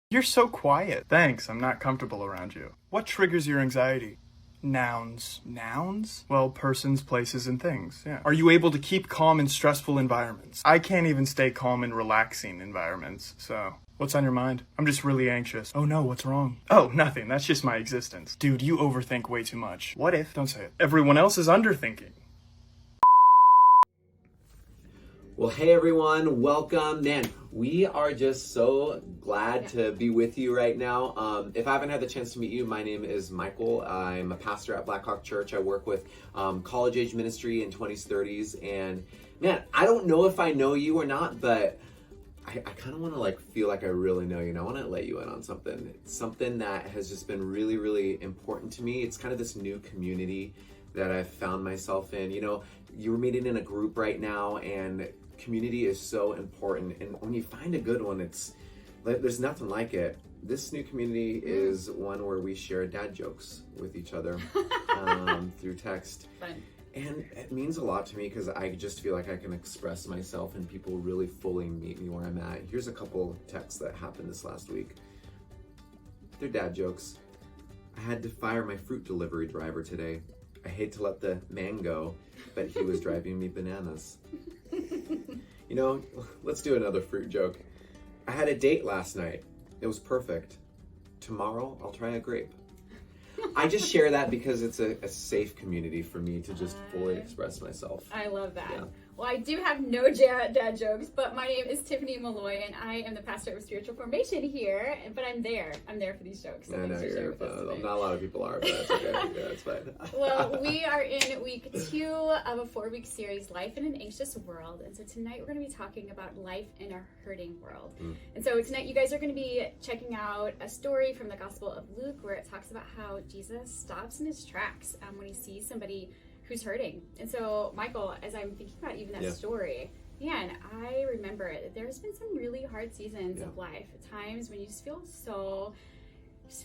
You're so quiet. Thanks, I'm not comfortable around you. What triggers your anxiety? Nouns. Nouns? Well, persons, places, and things, yeah. Are you able to keep calm in stressful environments? I can't even stay calm in relaxing environments, so. What's on your mind? I'm just really anxious. Oh no, what's wrong? Oh, nothing. That's just my existence. Dude, you overthink way too much. What if? Don't say it. Everyone else is underthinking. Well, hey everyone, welcome. Man, we are just so glad to be with you right now. If I haven't had the chance to meet you, my name is Michael. I'm a pastor at Blackhawk Church. I work with college age ministry in 20s, 30s. And man, I don't know if I know you or not, but I kind of want to feel like I really know you. And I want to let you in on something. It's something that has just been really, really important to me. It's kind of this new community that I've found myself in. You know, you're meeting in a group right now, and community is so important, and when you find a good one, there's nothing like it. This new community is one where we share dad jokes with each other through text. Fun. And it means a lot to me because I just feel like I can express myself and people really fully meet me where I'm at. Here's a couple texts that happened this last week. They're dad jokes. I had to fire my fruit delivery driver today. I hate to let the man go, but he was driving me bananas. You know, let's do another fruit joke. I had a date last night. It was perfect. Tomorrow, I'll try a grape. I just share that because it's a safe community for me to just fully express myself. I love that. Yeah. Well, I do have no dad jokes, but my name is Tiffany Malloy, and I am the pastor of spiritual formation here. But I'm there for these jokes. So I know you're fun. Not a lot of people are, but that's okay. Yeah, that's fine. Well, we are in week 2 of a 4-week series, Life in an Anxious World. And so tonight we're going to be talking about life in a hurting world. And so tonight you guys are going to be checking out a story from the Gospel of Luke where it talks about how Jesus stops in his tracks when he sees somebody who's hurting. And so, Michael, as I'm thinking about even that story, man, I remember it. There's been some really hard seasons of life, times when you just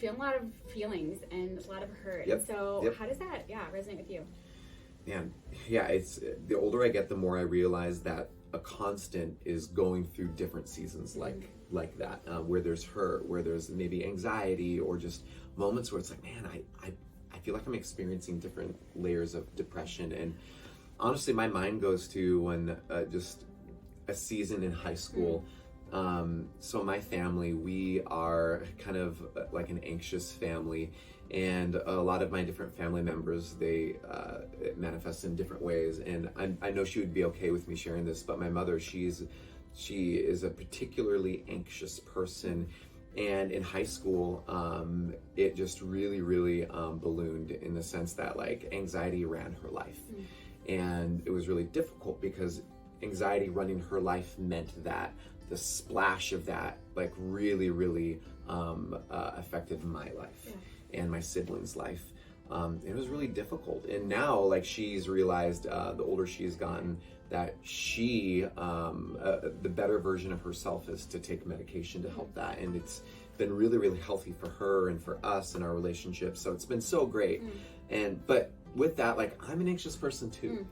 feel a lot of feelings and a lot of hurt. And so how does that resonate with you? Man, yeah, it's the older I get, the more I realize that a constant is going through different seasons like that, where there's hurt, where there's maybe anxiety, or just moments where it's like, man, I feel like I'm experiencing different layers of depression. And honestly, my mind goes to when just a season in high school. So my family, we are kind of like an anxious family, and a lot of my different family members, they manifest in different ways. And I know she would be okay with me sharing this, but my mother, she is a particularly anxious person. And in high school, it just really, really ballooned in the sense that anxiety ran her life. And it was really difficult because anxiety running her life meant that the splash of that really, really affected my life and my siblings' life. It was really difficult. And now she's realized, the older she's gotten, that she, the better version of herself is to take medication to help that. And it's been really, really healthy for her and for us and our relationship. So it's been so great. But with that, I'm an anxious person too.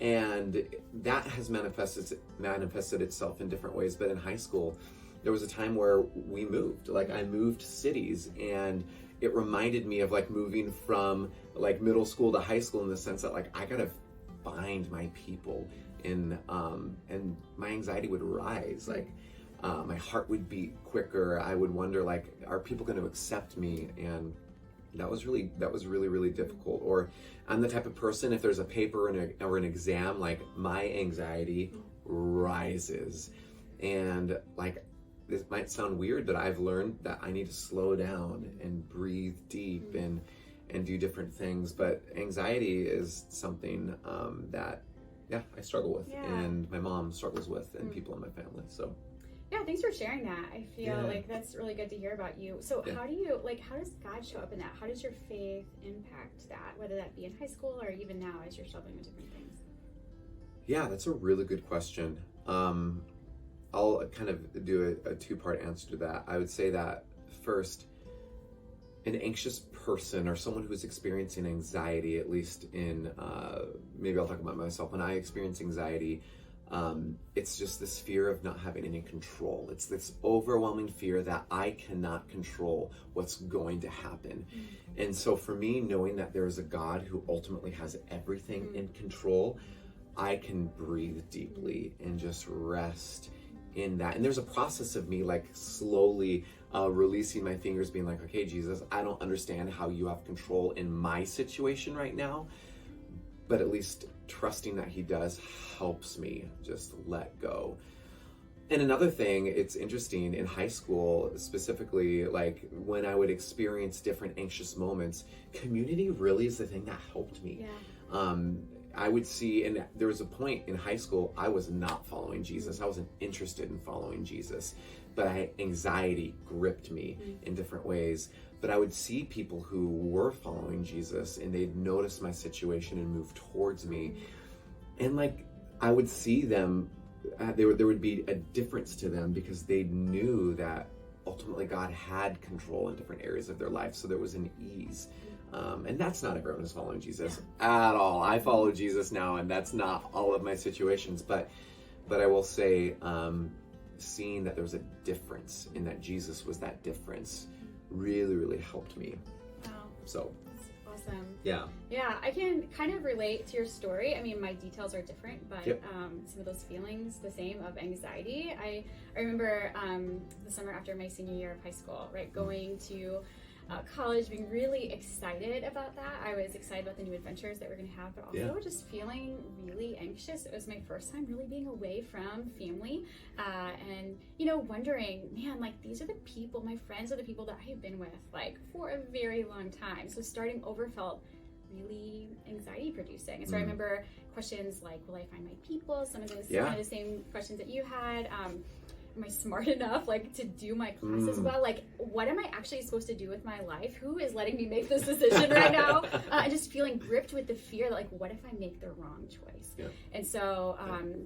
And that has manifested itself in different ways. But in high school, there was a time where we moved. I moved cities, and it reminded me of moving from middle school to high school, in the sense that I gotta find my people. And my anxiety would rise. My heart would beat quicker. I would wonder, are people going to accept me? And that was really, really difficult. Or I'm the type of person, if there's a paper or an exam, my anxiety rises. And this might sound weird, but I've learned that I need to slow down and breathe deep and do different things. But anxiety is something that I struggle with, and my mom struggles with, and people in my family. So yeah, thanks for sharing that. I feel like that's really good to hear about you. So how does God show up in that? How does your faith impact that, whether that be in high school or even now as you're struggling with different things? Yeah, that's a really good question. I'll kind of do a 2-part answer to that. I would say that first, an anxious person or someone who's experiencing anxiety, at least in, maybe I'll talk about myself. When I experience anxiety, It's just this fear of not having any control. It's this overwhelming fear that I cannot control what's going to happen. And so for me, knowing that there is a God who ultimately has everything in control, I can breathe deeply and just rest in that. And there's a process of me like slowly releasing my fingers, being like, okay, Jesus, I don't understand how you have control in my situation right now, but at least trusting that he does helps me just let go. And another thing, it's interesting, in high school specifically, like when I would experience different anxious moments, community really is the thing that helped me. I would see, and there was a point in high school, I was not following Jesus. I wasn't interested in following Jesus, but anxiety gripped me in different ways. But I would see people who were following Jesus, and they'd notice my situation and move towards me. And like, I would see them, there would be a difference to them because they knew that ultimately God had control in different areas of their life. So there was an ease. And that's not everyone who's following Jesus at all. I follow Jesus now, and that's not all of my situations. But I will say, seeing that there was a difference and that Jesus was that difference really, really helped me. Wow. So. That's awesome. Yeah. Yeah, I can kind of relate to your story. I mean, my details are different, but some of those feelings, the same, of anxiety. I remember the summer after my senior year of high school, right, going to college, being really excited about that. I was excited about the new adventures that we're going to have, but also just feeling really anxious. It was my first time really being away from family, and, you know, wondering, man, like, these are the people, my friends are the people that I have been with, like, for a very long time. So starting over felt really anxiety producing. And so I remember questions like, will I find my people? Some of the same questions that you had. Am I smart enough, like, to do my classes well? Like, what am I actually supposed to do with my life? Who is letting me make this decision right now? And just feeling gripped with the fear that, like, what if I make the wrong choice? And so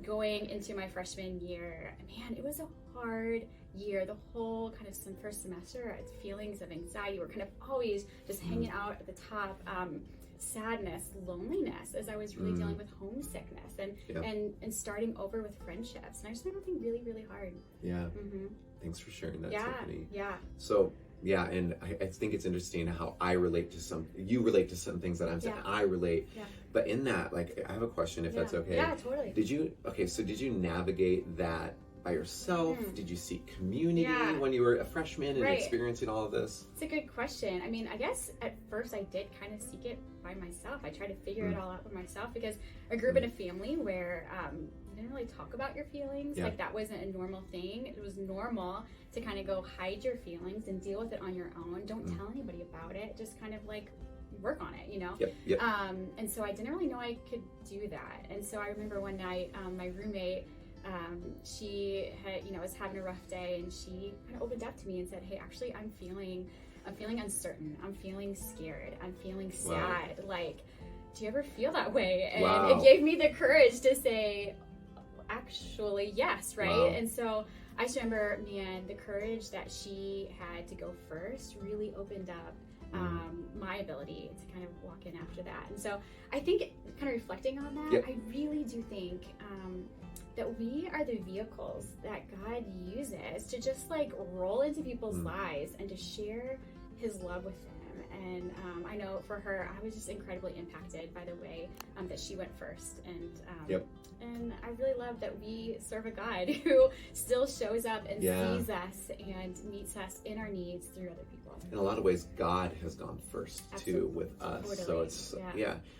going into my freshman year, man, it was a hard year. The whole kind of first semester, feelings of anxiety were kind of always just hanging out at the top. Sadness, loneliness, as I was really dealing with homesickness and starting over with friendships. And I just remember being really, really hard. Yeah. Thanks for sharing that, Tiffany. Yeah. So, yeah, and I think it's interesting how you relate to some things that I'm saying. I relate. Yeah. But in that, like, I have a question, if that's okay. Yeah, totally. Did you navigate that by yourself? Did you seek community when you were a freshman and experiencing all of this? It's a good question. I mean, I guess at first I did kind of seek it by myself. I tried to figure it all out by myself because I grew up in a family where you didn't really talk about your feelings. Like, that wasn't a normal thing. It was normal to kind of go hide your feelings and deal with it on your own. Don't tell anybody about it. Just kind of like work on it, you know? And so I didn't really know I could do that. And so I remember one night, my roommate, she had, was having a rough day, and she kind of opened up to me and said, hey, actually, I'm feeling uncertain. I'm feeling scared. I'm feeling sad. Like, do you ever feel that way? And it gave me the courage to say, actually, yes, right? And so I just remember, man, the courage that she had to go first really opened up my ability to kind of walk in after that. And so I think, kind of reflecting on that, I really do think that we are the vehicles that God uses to just like roll into people's lives and to share his love with them. And I know for her, I was just incredibly impacted by the way that she went first. And I really love that we serve a God who still shows up and sees us and meets us in our needs through other people. In a lot of ways, God has gone first too with us. Totally. So it's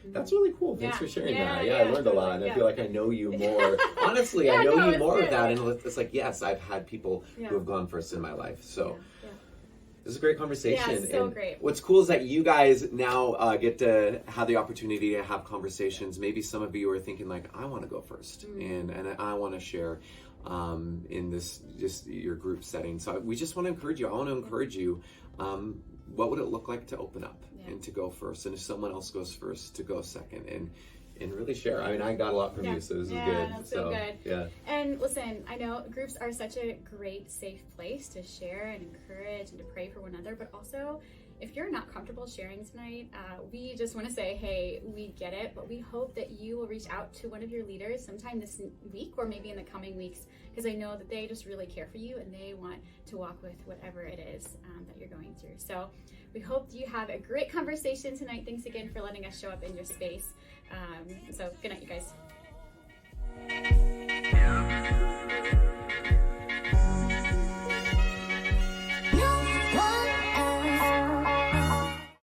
that's really cool. Thanks for sharing that. I learned a lot, and I feel like I know you more. Honestly, I know you more of that, and it's like, yes, I've had people who have gone first in my life. So. This is a great conversation. Yeah, it's so great. What's cool is that you guys now get to have the opportunity to have conversations. Maybe some of you are thinking like, I want to go first, and I want to share in this just your group setting. So we just want to encourage you. I want to encourage you. What would it look like to open up and to go first? And if someone else goes first, to go second and really share. I mean, I got a lot from you, so this is good. That's so good. Yeah. And listen, I know groups are such a great, safe place to share and encourage and to pray for one another, but also if you're not comfortable sharing tonight, we just want to say, hey, we get it, but we hope that you will reach out to one of your leaders sometime this week or maybe in the coming weeks, because I know that they just really care for you and they want to walk with whatever it is that you're going through. So we hope you have a great conversation tonight. Thanks again for letting us show up in your space. So good night, you guys.